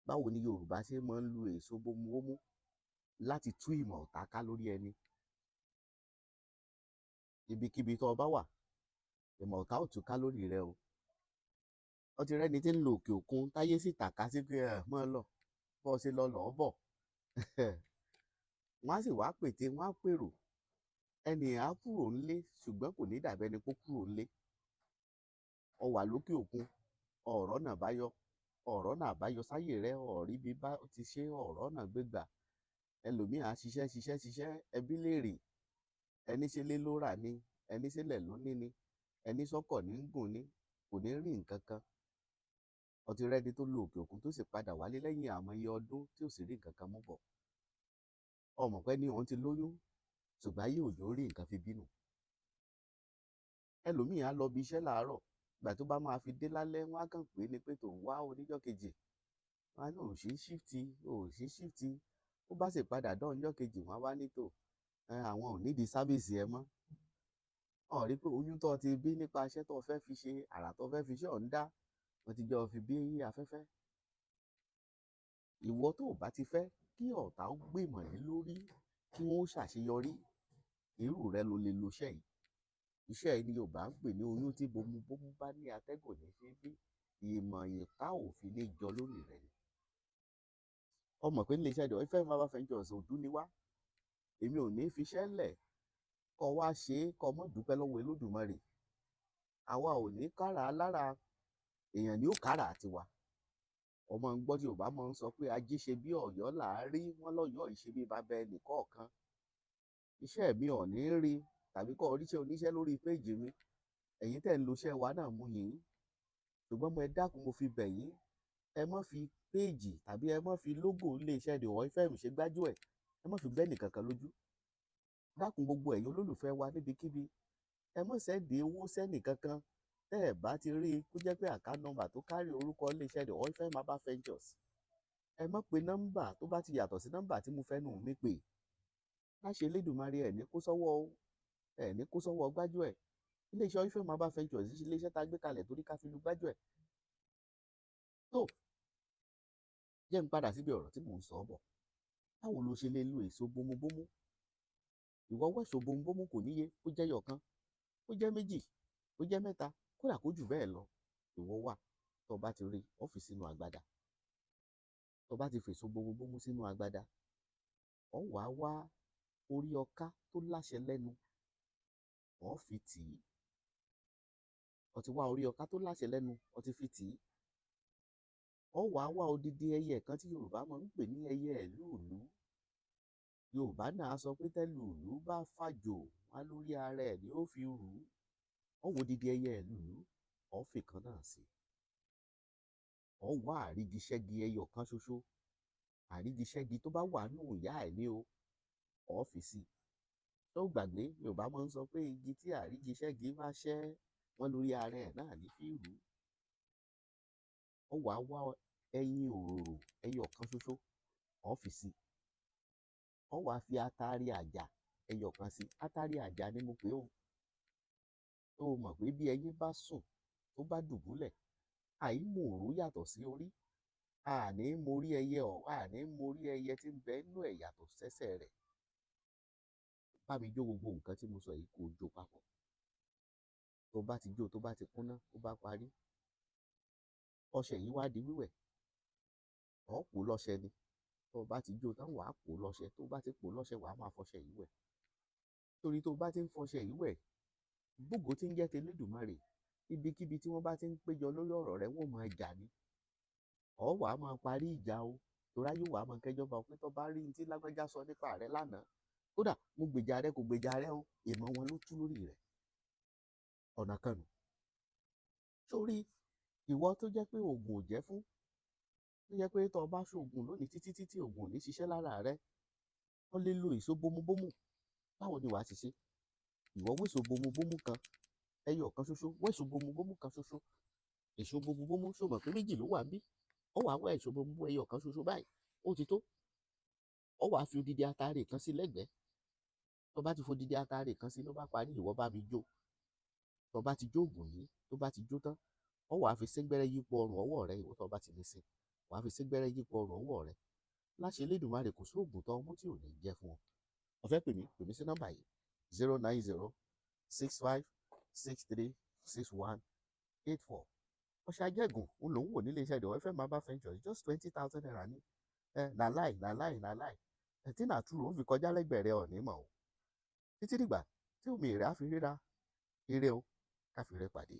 Báwo ni Yorùbá ṣe máa ń lu èso bómúbómú láti tú ìmọ̀ ọ̀tá ká lórí ẹni? Ibikíbi tó o bá wà, ìmọ̀ ọ̀tá ò tú ká lórí rẹ o. Ó ti rẹ́ni tí ń lo òkè òkun táyé sì tàka sí pé mọ́ lọ bọ́ ọ ṣe lọ lọ́ọ́ bọ̀. Wọ́n á sì wá pète, wọ́n á pèrò. Ẹni á kúrò ńlé ṣùgbọ́n kò ní dàbí ẹni pé ó kúrò ńlé. Ọ wà lókè òkun, ọ̀rọ̀ náà bá yọ, ọ̀rọ̀ náà bá yọ sáyè rẹ, ọ̀rí bí bá ti ṣe ọ̀rọ̀ náà gbégbà. Ẹlòmíì á ṣiṣẹ́, ẹbí léèrè. Ẹni ṣe lé ló rà ni, ẹni ṣẹlẹ̀ ló ní ni, ẹni sọ́kọ̀ ní ń gùn ni, kò ní rí nǹkan kan. Ó ti rẹ́ni tó lo òkè òkun tó sì padà wálé lẹ́yìn àìmọye ọdún tí ò sì rí nǹkan kan mú bọ̀. Ó mọ̀ pé ní òun ti lóyún ṣùgbọ́n ayé òjò rí nǹkan fi bínú. Ẹlòmíì á lọ bí iṣẹ́ láàárọ̀, ìgbà tó bá máa fi dé lálẹ́ wọ́n á kàn pé ní pé tòun wá oníjọ́ kejì. Wọ́n á ní ò sí ṣífìtì. Ó bá sì padà dán ọjọ́ kejì wọ́n á wá ní tò àwọn ò nídìí sáfíìsì ẹ mọ́. Ó rí pé oyún tó ti bí nípa iṣẹ́ tó fẹ́ fi ṣe, àrà tó fẹ́ fi ṣe ọ̀ ń dá, wọ́n ti jọ fi bí afẹ́fẹ́. Ìwọ tó bá ti fẹ́ kí ọ̀tá ó gbìmọ̀ lé lórí kí wọ́n ó ṣàṣeyọrí, irú rẹ ló lè lo iṣẹ́ yìí. Iṣẹ́ yìí ni Yorùbá ń pè ní oyún tí bómúbómú bá ní atẹ́gùn ní fi bí, ìmọ̀ ìta òfin ní jọ lórí rẹ̀ ni. Ó mọ̀ pé nílé iṣẹ́ ìdọ̀ ìfẹ́ máa bá fẹ́ jọ ọ̀sán òdú ni wá. Èmi ò ní fi iṣẹ́ lẹ̀ kọ́ wá ṣe é kọ́ mọ́ dúpẹ́ lọ́wọ́ Olódùmarè. Àwa ò ní kára alára, èèyàn ni ó kára tiwa. Ọmọ ń gbọ́ tí Yorùbá máa ń sọ pé ajé ṣe bí Ọ̀yọ́ là á rí, wọ́n lọ́yọ̀ọ́ ìṣe bí bàbá ẹnì kọ̀ọ̀kan. Iṣẹ́ mi ò ní rí tàbí kọ́ oríṣẹ́ oníṣẹ́ lórí péèjì mi. Ẹ̀yin tẹ́ ń lo iṣẹ́ wa náà mú yín. Ṣùgbọ́n mo ẹ dákun mo fi bẹ̀ yín. Ẹ má fi péèjì tàbí ẹ má fi lógò ilé iṣẹ́ The Roy FM ṣe gbájú ẹ̀. Ẹ má fi gbẹ́ nìkan kan lójú. Dákun gbogbo ẹ̀yin olólùfẹ́ wa níbikíbi. Ẹ má sẹ́ndì owó sẹ́nì kankan. Tẹ́ ẹ bá ti rí i kó jẹ́ pé account number tó kárí orúkọ ilé iṣẹ́ The Roy FM Herbal Ventures. Ẹ má pe nọ́mbà tó bá ti yàtọ̀ sí nọ́mbà tí mo fẹ́ nù mí pè. Láṣẹ Elédùmarè ẹ̀ ní kó sọ́wọ́ o, ẹ̀ ní kó sọ́wọ́ gbájú ẹ̀. Ilé iṣẹ́ Roy FM Herbal Ventures ṣe ilé iṣẹ́ tá a gbé kalẹ̀ torí ká fi lu gbájú ẹ̀. Tó jẹ́ n padà síbi ọ̀rọ̀ tí mò ń sọ bọ̀. Báwo lo ṣe lè lo èso bómúbómú? Ìwọ wá èso bómúbómú kò níye, ó jẹ́ ẹyọ̀kan, ó jẹ́ méjì, ó jẹ́ mẹ́ta, kódà kó jù bẹ́ẹ̀ lọ. Ìwọ wà tó bá ti rí ó fi sínú agbada. Tó bá ti fèso bómúbómú sínú agbada, ó wá wá orí ọká tó láṣẹ lẹ́nu, ó fi tì í. Ó ti wá orí ọká tó láṣẹ lẹ́nu, ó ti fi tì í. Ó wá wá odidi ẹyẹ kan tí Yorùbá máa ń pè ní ẹyẹ ẹ̀lúùlú. Yorùbá náà sọ pé tẹ́lúùlú bá fàjò wá lórí ara ẹ̀ ni ó fi rù ú. Ó wo odidi ẹyẹ ẹ̀lúùlú, ó fi kan náà sí. Ó wá àrígiṣẹ́gi ẹyọ kan ṣoṣo. Àrígiṣẹ́gi tó bá wà nù ìyá ẹ̀ ní o, ó fi sí. Tó gbàgbé Yorùbá máa ń sọ pé igi tí àrígiṣẹ́gi bá ṣẹ́ wọ́n lórí ara ẹ̀ náà ní fi rù ú. Ó wá wá ẹyin òróró ẹyọ kan ṣoṣo, ó fi sí. Ó wá fi atari àjà ẹyọ kan sí. Atari àjà ni mo pè ó. Tó mọ̀ pé bí ẹyin bá sùn tó bá dùbúlẹ̀, àìmọ̀ró yàtọ̀ sí orí. Àní mórí ẹyẹ àní mórí ẹyẹ tí ń bẹ nínú ẹ̀ yàtọ̀ sẹ́sẹ̀ rẹ̀. Bá mi jó gbogbo nǹkan tí mo sọ yìí kó jó papọ̀. Tó bá ti jó tó bá ti kúnná ó bá parí. Ọṣẹ yìí wá di wíwẹ̀. Ó pò lọ́ṣẹ ni. Tó bá ti jó tán wàá pò lọ́ṣẹ. Tó bá ti pò lọ́ṣẹ wàá máa fọṣẹ yìí wẹ̀. Torí tó bá ti ń fọṣẹ yìí wẹ̀, gbogbo tí ń jẹ́ ti Elédùmarè, ibikíbi tí wọ́n bá ti ń péjọ lórí ọ̀rọ̀ rẹ wọ́n máa jà ni. Ó wàá máa parí ìjà o. Torá yóò wàá máa kẹjọ́ bá ọ pé tó bá rí ní tí lágbájá sọ nípa rẹ lánàá. Kódà mo gbèjà rẹ kò gbèjà rẹ o, ìmọ̀ wọn ló tú lórí rẹ̀. Ọ̀nà kan nù. Sórí ìwọ tó jẹ́ pé oògùn ò jẹ́ fún, tó jẹ́ pé tó bá ṣoògùn lónìí títí oògùn ò ní ṣiṣẹ́ lára rẹ, wọ́n lè lo èso bómúbómú. Báwo ni wàá ti ṣe? Ìwọ wé èso bómúbómú kan ẹyọ kan ṣoṣo, wé èso bómúbómú kan ṣoṣo. Èso bómúbómú ṣó mọ̀ pé méjì ló wà níbí. Ó wá wá èso bómúbómú ẹyọ kan ṣoṣo báyìí, ó ti tó. Ó wá fi odidi atare kan sí lẹ́gbẹ̀ẹ́. Tó bá ti fi odidi atare kan sí ló bá parí, ìwọ bá mi jó. Tó bá ti jó òògùn yìí, tó bá ti jó tán, ó wá fi sẹ́gbẹ́rẹ́ yípo ọrùn ọwọ́ rẹ ìwọ tó bá ti lè ṣe. wàá fi sígbẹ́rẹ́ yípo ọrùn ọwọ́ rẹ. Láṣẹ Elédùmarè kò sóògùn tó mú tí ò ní jẹ́ fún ọ. Ó fẹ́ pè mí sí nọ́mbà yìí 09065636184. ọṣẹ ajẹ́gùn ń lòún wò nílé iṣẹ́ ìdọ̀wọ́ FM Herbal Ventures just 20,000 naira ní. Na láì tí nàtúrò ó fi kọjá lẹ́gbẹ̀ẹ́ rẹ ọ̀ní mọ̀ o. Títí dìgbà tí omi ìrẹ́ á fi ríra ire o, ká fi rẹ pàdé.